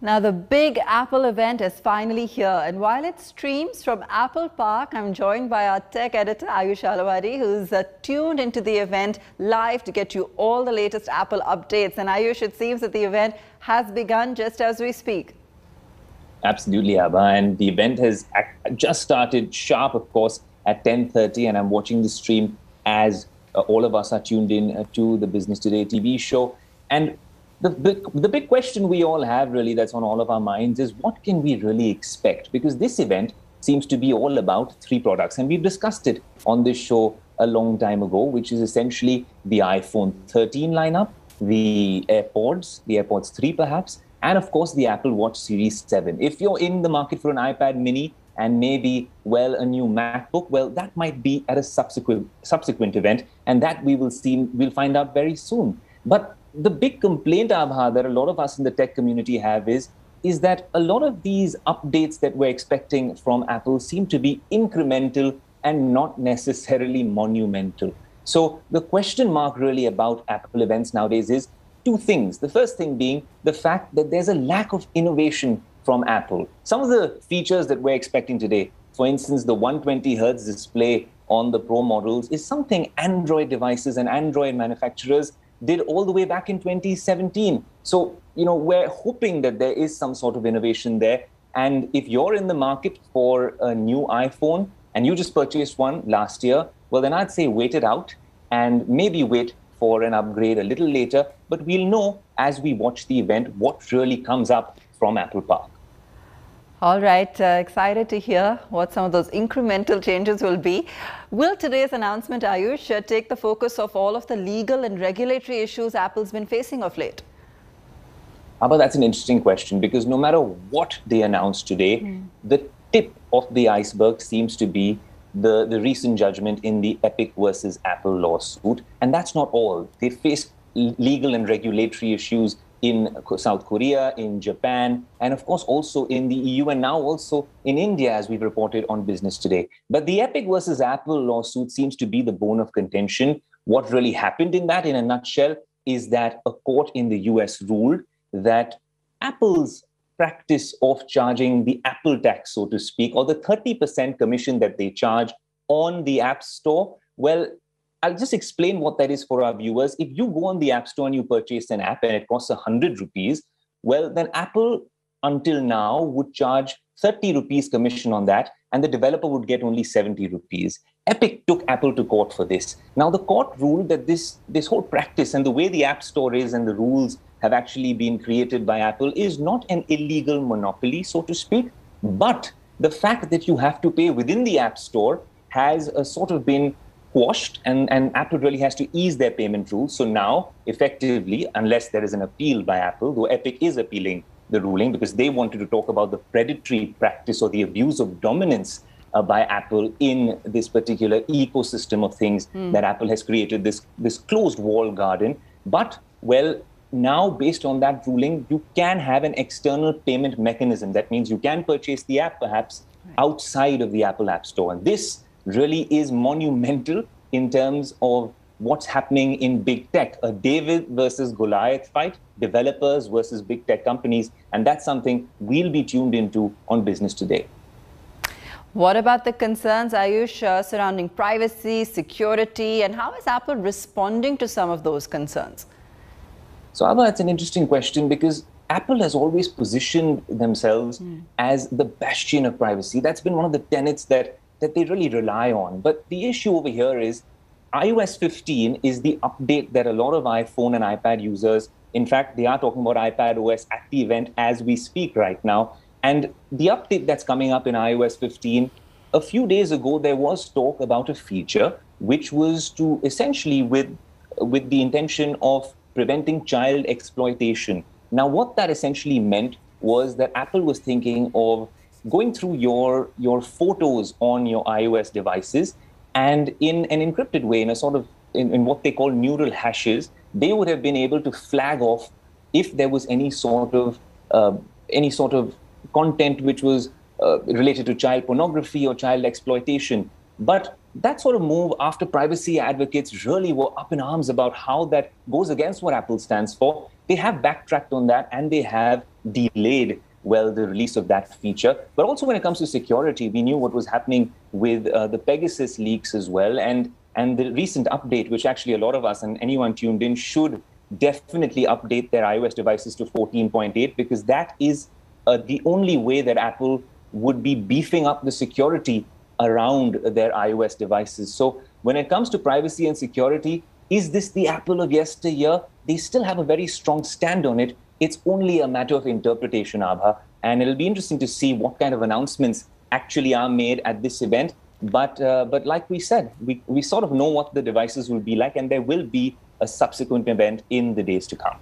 Now, the big Apple event is finally here, and while it streams from Apple Park, I'm joined by our tech editor, Ayush Alawadi, who's tuned into the event live to get you all the latest Apple updates. And Ayush, it seems that the event has begun just as we speak. Absolutely, Abba. And the event has just started sharp, of course, at 10:30, and I'm watching the stream as all of us are tuned in to the Business Today TV show. And the big question we all have, really, that's on all of our minds is what can we really expect? Because this event seems to be all about three products. And we've discussed it on this show a long time ago, which is essentially the iPhone 13 lineup, the AirPods 3 perhaps, and of course the Apple Watch Series 7. If you're in the market for an iPad mini and maybe, well, a new MacBook, well, that might be at a subsequent event, and that we'll find out very soon. But the big complaint, Abha, that a lot of us in the tech community have is that a lot of these updates that we're expecting from Apple seem to be incremental and not necessarily monumental. So the question mark really about Apple events nowadays is two things. The first thing being the fact that there's a lack of innovation from Apple. Some of the features that we're expecting today, for instance, the 120 hertz display on the Pro models, is something Android devices and Android manufacturers did all the way back in 2017. So, we're hoping that there is some sort of innovation there. And if you're in the market for a new iPhone and you just purchased one last year, well, then I'd say wait it out and maybe wait for an upgrade a little later. But we'll know as we watch the event what really comes up from Apple Park. All right, excited to hear what some of those incremental changes will be. Will today's announcement, Ayush, take the focus of all of the legal and regulatory issues Apple's been facing of late? But that's an interesting question, because no matter what they announce today, the tip of the iceberg seems to be the recent judgment in the Epic versus Apple lawsuit. And that's not all. They face legal and regulatory issues in South Korea, in Japan, and of course also in the EU, and now also in India, as we've reported on Business Today. But the Epic versus Apple lawsuit seems to be the bone of contention. What really happened in that, in a nutshell, is that a court in the US ruled that Apple's practice of charging the Apple tax, so to speak, or the 30% commission that they charge on the App Store, well, I'll just explain what that is for our viewers. If you go on the App Store and you purchase an app and it costs 100 rupees, well, then Apple until now would charge 30 rupees commission on that, and the developer would get only 70 rupees. Epic took Apple to court for this. Now, the court ruled that this whole practice and the way the App Store is and the rules have actually been created by Apple is not an illegal monopoly, so to speak, but the fact that you have to pay within the App Store has sort of been quashed, and Apple really has to ease their payment rules. So now, effectively, unless there is an appeal by Apple, though Epic is appealing the ruling because they wanted to talk about the predatory practice or the abuse of dominance by Apple in this particular ecosystem of things that Apple has created, this closed wall garden. But, well, now, based on that ruling, you can have an external payment mechanism. That means you can purchase the app perhaps outside of the Apple App Store. And this really is monumental in terms of what's happening in big tech, a David versus Goliath fight, developers versus big tech companies. And that's something we'll be tuned into on Business Today. What about the concerns, Ayush, surrounding privacy, security, and how is Apple responding to some of those concerns? So, Abba, it's an interesting question because Apple has always positioned themselves as the bastion of privacy. That's been one of the tenets that they really rely on. But the issue over here is iOS 15 is the update that a lot of iPhone and iPad users, in fact, they are talking about iPad OS at the event as we speak right now. And the update that's coming up in iOS 15, a few days ago, there was talk about a feature which was to essentially with the intention of preventing child exploitation. Now, what that essentially meant was that Apple was thinking of going through your photos on your iOS devices, and in an encrypted way, in a sort of in what they call neural hashes, they would have been able to flag off if there was any sort of content which was related to child pornography or child exploitation. But that sort of move, after privacy advocates really were up in arms about how that goes against what Apple stands for, they have backtracked on that and they have delayed, well, the release of that feature. But also when it comes to security, we knew what was happening with the Pegasus leaks as well. And the recent update, which actually a lot of us and anyone tuned in should definitely update their iOS devices to 14.8, because that is the only way that Apple would be beefing up the security around their iOS devices. So when it comes to privacy and security, is this the Apple of yesteryear? They still have a very strong stand on it. It's only a matter of interpretation, Abha. And it'll be interesting to see what kind of announcements actually are made at this event. But like we said, we sort of know what the devices will be like, and there will be a subsequent event in the days to come.